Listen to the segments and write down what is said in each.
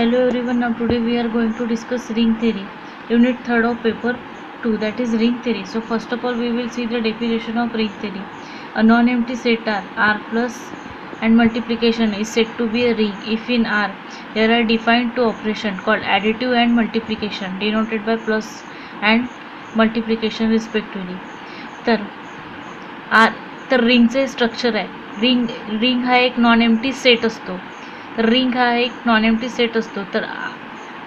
Hello everyone, now today we are going to discuss ring theory, unit 3rd of paper 2, that is ring theory. So first of all we will see the definition of ring theory. A non-empty set R plus and multiplication is said to be a ring if in R there are defined two operations called additive and multiplication denoted by plus and multiplication respectively. तर रिंगचे structure आहे. Ring हा एक non empty set असतो. तर ring हा एक non empty set असतो. तर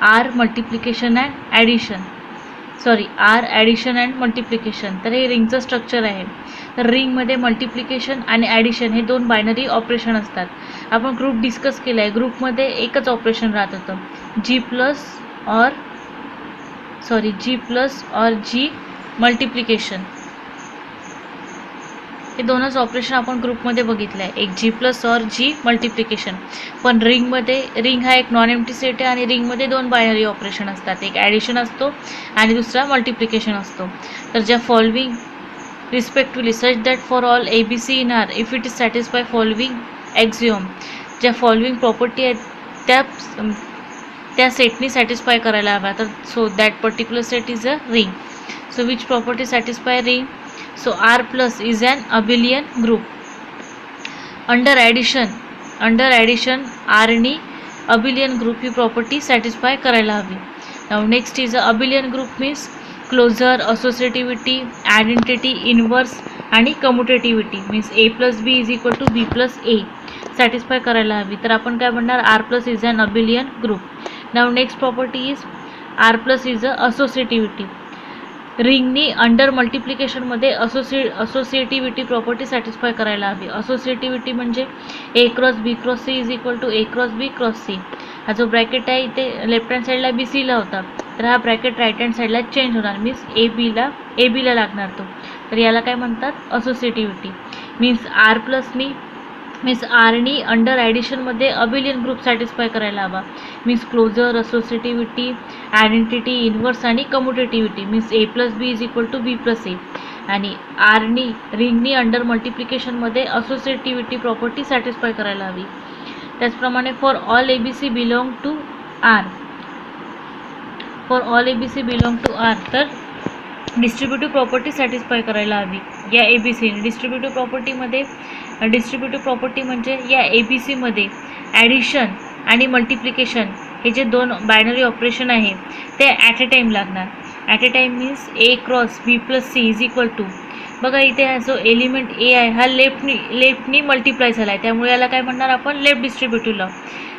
R multiplication and addition R addition and multiplication, तर हे रिंगचं स्ट्रक्चर आहे. तर रिंगमध्ये मल्टिप्लिकेशन आणि ॲडिशन हे दोन बायनरी ऑपरेशन असतात. आपण ग्रुप डिस्कस केला आहे. ग्रुपमध्ये एकच ऑपरेशन राहत होतं, जी प्लस और जी मल्टिप्लिकेशन. हे दोनच ऑपरेशन आपण ग्रुपमध्ये बघितलं आहे, एक जी प्लस और जी मल्टिप्लिकेशन. पण रिंग हा एक नॉन एम्प्टी सेट आहे आणि रिंगमध्ये दोन बायनरी ऑपरेशन असतात, एक ॲडिशन असतो आणि दुसरा मल्टिप्लिकेशन असतो. तर ज्या following respectively such that for all ABC in R if it is satisfy following axiom, ज्या फॉलोविंग प्रॉपर्टी आहेत त्या सेटनी सॅटिस्फाय करायला हव्या. तर so that particular set is a ring. So which property satisfy ring? So R plus is an abelian group. Under addition R नी abelian group ही property satisfy करायला हवी. Now next is a abelian group means closure, associativity, identity, inverse आणि commutativity means A plus B is equal to B plus A satisfy करायला हवी. तर आपण काय म्हणणार, R plus is an abelian group. Now next property is R plus is a associativity. रिंगनी under मल्टिप्लिकेशनमध्ये associativity property satisfy करायला हवी. असोसिएटिव्हिटी म्हणजे A cross B cross C is equal to A cross B cross C. हा जो bracket आहे इथे left hand साईडला BC ला होता, तर हा ब्रॅकेट राईट हँड साईडला चेंज होणार, मीन्स A B ला लागणार तो. तर याला काय म्हणतात, असोसिएटिव्हिटी. मीन्स आर नी अंडर ॲडिशनमध्ये अबिलियन ग्रुप सॅटिस्फाय करायला हवा. Means closure, associativity, identity, inverse आणि commutativity means A plus B is equal to B plus A. आणि रिंगनी अंडर मल्टिप्लिकेशनमध्ये असोसिएटिव्हिटी प्रॉपर्टी सॅटिस्फाय करायला हवी. त्याचप्रमाणे for all ABC belong to R तर डिस्ट्रीब्युटिव्ह प्रॉपर्टी सॅटिस्फाय करायला हवी या ABC. डिस्ट्रीब्युटिव्ह प्रॉपर्टी म्हणजे या ABCमध्ये ॲडिशन आणि मल्टिप्लिकेशन हे जे दोन बायनरी ऑपरेशन आहे ते ॲट अ टाईम लागणार. At a time means A cross B plus C is equal to, बघा इथे हा जो एलिमेंट A आहे हा लेफ्टनी मल्टिप्लाय झाला आहे, त्यामुळे याला काय म्हणणार आपण, लेफ्ट डिस्ट्रीब्युटिव्ह लॉ.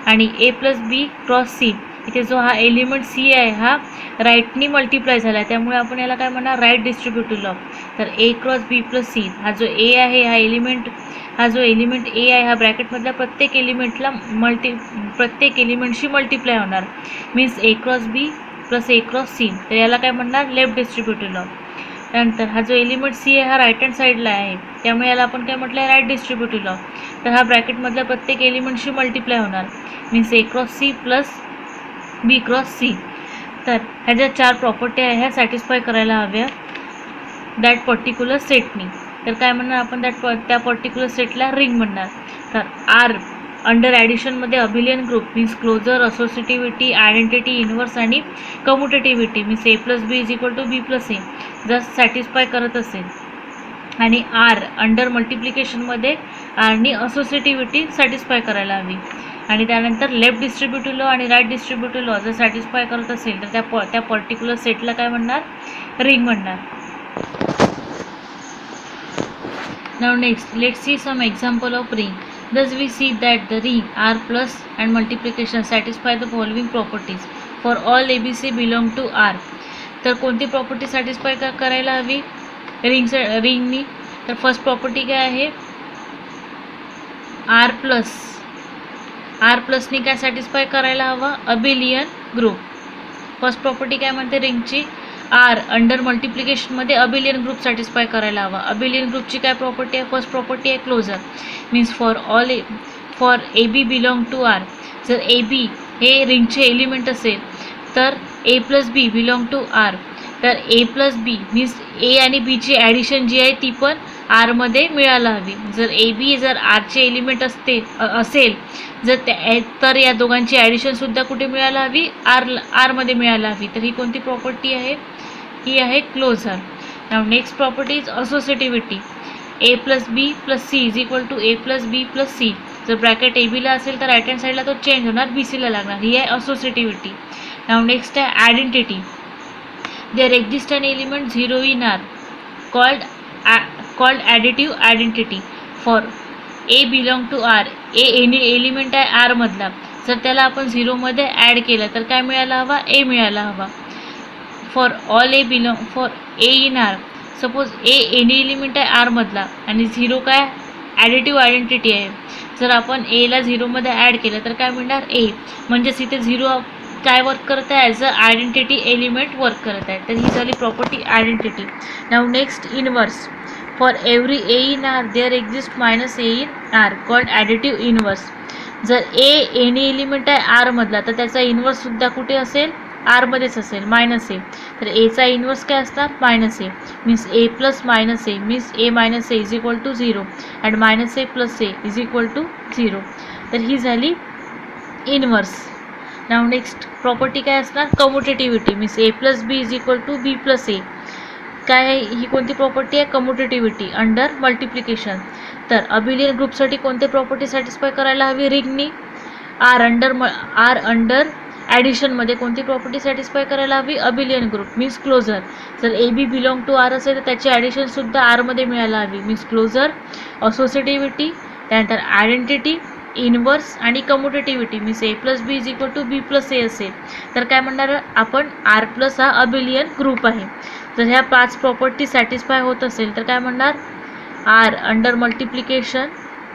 आणि A plus B cross C, इथे जो हा एलिमेंट C आहे हा राईटनी मल्टिप्लाय झाला आहे, त्यामुळे आपण याला काय म्हणणार, राईट डिस्ट्रीब्युटिव्ह लॉ. तर A cross B plus C हा जो A आहे हा जो एलिमेंट A आहे हा ब्रॅकेटमधल्या प्रत्येक एलिमेंटशी मल्टिप्लाय होणार, means A cross B plus A cross C. तर याला काय म्हणणार, लेफ्ट डिस्ट्रीब्युटिव्ह लॉ. त्यानंतर हा जो एलिमेंट C आहे हा राईट हँड साईडला आहे, त्यामुळे याला आपण काय म्हटलं आहे, राईट डिस्ट्रीब्युटिव्ह लॉ. तर हा ब्रॅकेटमधल्या प्रत्येक एलिमेंटशी मल्टिप्लाय होणार, means A cross C plus B cross C. तर ह्या ज्या चार प्रॉपर्टी आहे ह्या सॅटिस्फाय करायला हव्या दॅट पर्टिक्युलर सेटनी. तर काय म्हणणार आपण, त्या पर्टिक्युलर सेटला रिंग म्हणणार. तर आर अंडर ॲडिशनमध्ये abelian group means closure, associativity, identity, inverse आणि commutativity means A plus B is equal to B plus A जर सॅटिस्फाय करत असेल. आणि आर अंडर मल्टिप्लिकेशनमध्ये आरनी असोसिएटिव्हिटी सॅटिस्फाय करायला हवी. आणि त्यानंतर लेफ्ट डिस्ट्रीब्युटिव्ह लॉ आणि राईट डिस्ट्रीब्युटिव्ह लॉ जर सॅटिस्फाय करत असेल तर त्या पर्टिक्युलर सेटला काय म्हणणार, रिंग म्हणणार. Now next, let's see some example of ring. Thus we see that the ring R plus and multiplication satisfy the following properties for all ABC belong to R. तर कोणती property satisfy करायला हवी रिंगनी? तर first property काय आहे, R प्लसनी काय satisfy करायला हवा, अबिलियन ग्रुप. फर्स्ट प्रॉपर्टी काय म्हणते रिंगची, आर अंडर मल्टिप्लिकेशनमध्ये अबिलियन ग्रुप सॅटिस्फाय करायला हवा. अबिलियन ग्रुपची काय प्रॉपर्टी आहे, फर्स्ट प्रॉपर्टी आहे closure, means for AB belong to R. जर AB हे रिंगचे एलिमेंट असेल तर A plus B belong to R. तर A plus B means A आणि Bची ॲडिशन जी आहे ती पण आरमध्ये मिळायला हवी. जर ए बी जर आरचे एलिमेंट असेल तर या दोघांची ॲडिशनसुद्धा कुठे मिळायला हवी, आरमध्ये मिळायला हवी. तर ही कोणती प्रॉपर्टी आहे, ही आहे क्लोजर. नाव next property is associativity. A plus B plus C is equal to A plus B plus C. जर ब्रॅकेट ए बीला असेल तर राईट हँड साईडला तो चेंज होणार, बी सीला लागणार. ही आहे असोसिएटिव्हिटी. नाव नेक्स्ट आहे identity. There exist an element 0 in R called additive identity for A belong to R. Any element आहे आरमधला, जर त्याला आपण 0मध्ये ॲड केलं तर काय मिळायला हवा, ए मिळायला हवा. For all for a in R. Suppose any element आहे आरमधला आणि 0 काय ॲडिटिव्ह आयडेंटिटी आहे. जर आपण एला 0मध्ये ॲड केलं तर काय मिळणार, ए. म्हणजेच इथे 0 काय वर्क करत आहे, as a identity element work करत आहे. तर ही झाली प्रॉपर्टी आयडेंटिटी. नाव next inverse. For every A in R there exist minus A in R called additive inverse. जर एनी एलिमेंट आहे आरमधला तर त्याचा इनवर्ससुद्धा कुठे असेल, आरमध्येच असेल, मायनस ए. तर एचा इनवर्स काय असणार, minus a. Means A plus minus a means A minus A is equal to 0 and minus A plus A is equal to 0. तर ही झाली इनवर्स. नाव नेक्स्ट प्रॉपर्टी काय असणार, commutativity. Means A plus B is equal to B plus A. काय आहे ही कोणती property आहे, कम्युटेटिव्हिटी अंडर मल्टिप्लिकेशन. तर अबिलियन ग्रुपसाठी कोणते प्रॉपर्टी सॅटिस्फाय करायला हवी, रिंगनी. आर अंडर ॲडिशनमध्ये कोणती प्रॉपर्टी सॅटिस्फाय करायला हवी, अबिलियन ग्रुप मीन्स क्लोजर. जर A B belong to R असेल तर त्याची ॲडिशनसुद्धा आरमध्ये मिळायला हवी मीन्स क्लोजर. असोसिएटिव्हिटी, त्यानंतर आयडेंटिटी, इनवर्स आणि commutativity. Means A plus B is equal to B plus A असेल तर काय म्हणणार आपण, आर प्लस हा अबिलियन ग्रुप आहे. जर ह्या 5 प्रॉपर्टी सॅटिस्फाय होत असेल तर काय म्हणणार, R under multiplication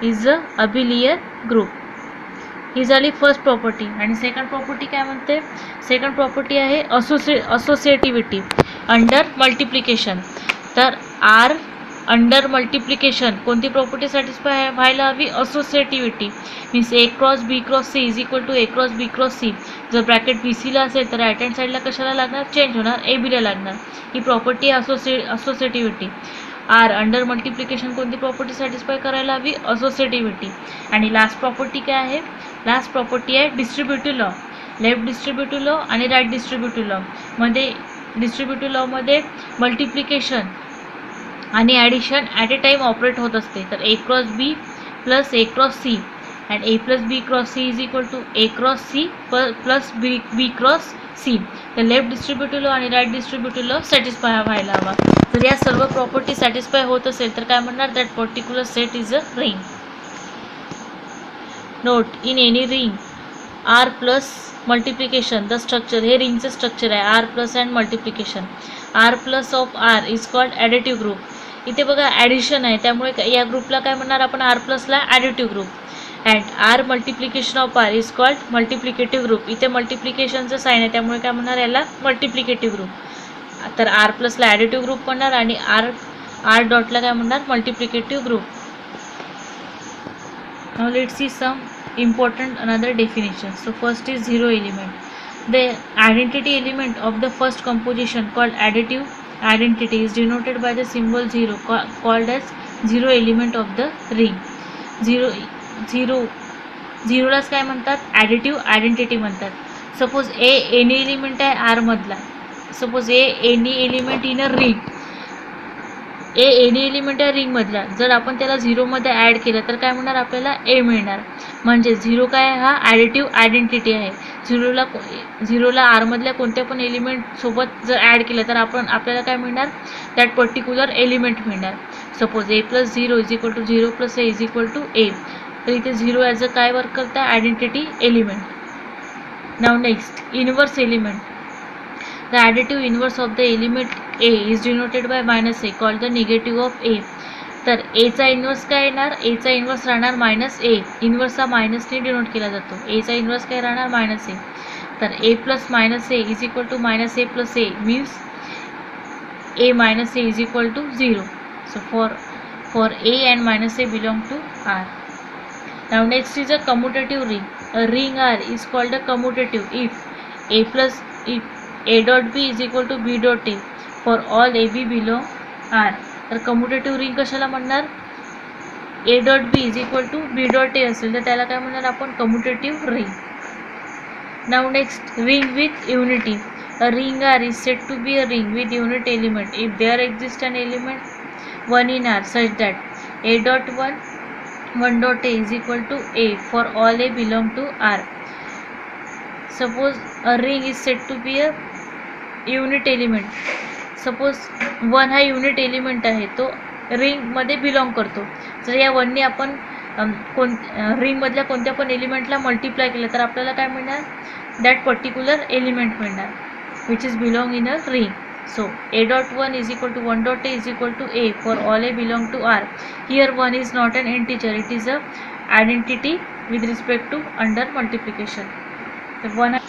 is a abelian group. ही झाली फर्स्ट प्रॉपर्टी. आणि सेकंड प्रॉपर्टी काय म्हणते, सेकंड प्रॉपर्टी आहे असोसिएटिव्हिटी अंडर मल्टिप्लिकेशन. तर आर अंडर मल्टिप्लिकेशन कोणती प्रॉपर्टी सॅटिस्फाय व्हायला हवी, associativity. Means A cross B cross C is equal to A cross B cross C. जर ब्रॅकेट बी सीला असेल तर राईट हँड साईडला कशाला लागणार, चेंज होणार, ए बीला लागणार. ही प्रॉपर्टी आहे असोसिएटिव्हिटी. आर अंडर मल्टिप्लिकेशन कोणती प्रॉपर्टी सॅटिस्फाय करायला हवी, असोसिएटिव्हिटी. आणि लास्ट प्रॉपर्टी काय आहे, लास्ट प्रॉपर्टी आहे distributive law. Left distributive law आणि राईट डिस्ट्रीब्युटिव्ह लॉ मध्ये, डिस्ट्रीब्युटिव्ह लॉमध्ये मल्टिप्लिकेशन आणि addition at a time operate होत असते. तर A cross B plus A cross C and A plus B cross C is equal to A cross C plus B cross C. तर left distributive law आणि right distributive law satisfy व्हायला हवा. जर या सर्व प्रॉपर्टी सॅटिस्फाय होत असेल तर काय म्हणणार, that particular set is a ring. Note, in any ring R plus multiplication the structure. हे रिंगचं स्ट्रक्चर आहे, R plus and multiplication. R plus of R is called additive group. इथे बघा ॲडिशन आहे त्यामुळे या ग्रुपला काय म्हणणार आपण, आर प्लसला additive group. And R multiplication of R is called multiplicative group. इथे मल्टिप्लिकेशनचं साईन आहे त्यामुळे काय म्हणणार याला मल्टिप्लिकेटिव्ह ग्रुप. तर आर प्लसला ॲडिटिव्ह ग्रुप म्हणणार आणि आर डॉटला काय म्हणणार, multiplicative group. Now let's see some important another definition. So first is zero element. The identity element of the first composition called additive identity is denoted by the symbol 0 called as zero element of the ring. झिरोलाच काय म्हणतात, additive identity म्हणतात. Suppose any element आहे R मधला. Suppose any element in a ring. Any element आहे रिंगमधला. जर आपण त्याला 0मध्ये add केलं तर काय म्हणणार आपल्याला, ए मिळणार. म्हणजे 0 काय हा ॲडिटिव्ह आयडेंटिटी आहे. झिरोला आरमधल्या कोणत्या पण एलिमेंटसोबत जर ॲड केलं तर आपल्याला काय मिळणार, दॅट पर्टिक्युलर एलिमेंट मिळणार. Suppose A plus 0 is equal to 0 plus A is equal to A. तर इथे 0 ॲज अ काय वर्क करतं, identity element. Now next inverse element. The additive inverse of the element A is denoted by minus A called the negative of A. तर एचा inverse काय येणार, एचा inverse राहणार मायनस ए. इन्वर्स हा मायनसने डिनोट केला जातो. एचा इन्वर्स काय राहणार, मायनस ए. तर A plus minus A is equal to minus A plus A means A minus A is equal to 0. So for A and minus A belong to R. Now next is a commutative ring. A ring R is called a commutative if A plus A dot B is equal to B dot A for all AB below R. तर commutative ring कशाला म्हणणार, a dot b is equal to b dot a असेल तर त्याला काय म्हणणार आपण, commutative ring. नाव next, ring with unity. A ring R is said to be a ring with unit element if there exist an element 1 in R such that a dot 1 dot a is equal to a for all a belong to R. Suppose a ring is said to be a unit element. Suppose 1 हा unit element आहे, तो रिंगमध्ये belong करतो. जर या 1 ने आपण रिंगमधल्या कोणत्या पण एलिमेंटला मल्टिप्लाय केलं तर आपल्याला काय मिळणार, दॅट पर्टिक्युलर एलिमेंट मिळणार which is belong in a ring. So a dot 1 is equal to 1 dot a is equal to a for all a belong to R. Here 1 is not an integer, it is a identity with respect to under multiplication. The one.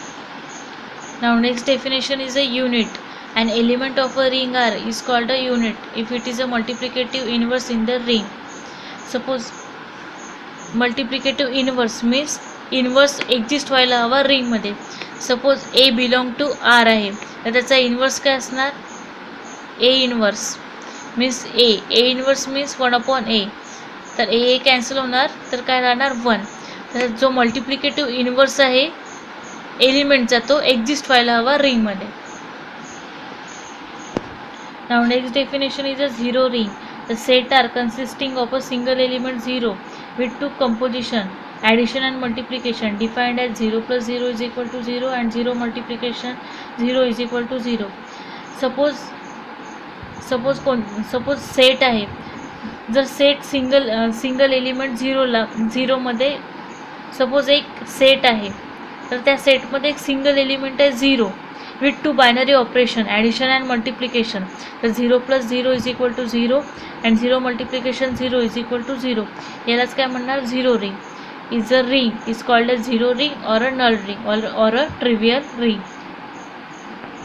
Now next definition is a unit. An element of a ring R is called a unit if it is a multiplicative inverse in the ring. Suppose multiplicative inverse means inverse exist व्हायला हवा ring मध्ये. Suppose a belong to R आहे तर त्याचा inverse काय असणार, a inverse means a inverse means 1/a. तर ए cancel होणार तर काय राहणार 1. तर जो मल्टिप्लिकेटिव्ह इन्व्हर्स आहे एलिमेंटचा तो एक्झिस्ट व्हायला हवा रिंगमध्ये. Now next definition is a zero ring. The set R consisting of a single element 0 with 2 composition, addition and multiplication, defined as 0 plus 0 is equal to 0 and 0 multiplication 0 is equal to 0. Suppose set आहे, जर set single element 0मध्ये suppose एक set आहे तर त्या सेटमध्ये एक single element आहे 0 with 2 binary operation, addition and multiplication. तर 0 plus 0 is equal to 0 and 0 multiplication 0 is equal to 0. यालाच काय म्हणणार, zero ring. Is a ring is called a zero ring or a null ring or a trivial ring.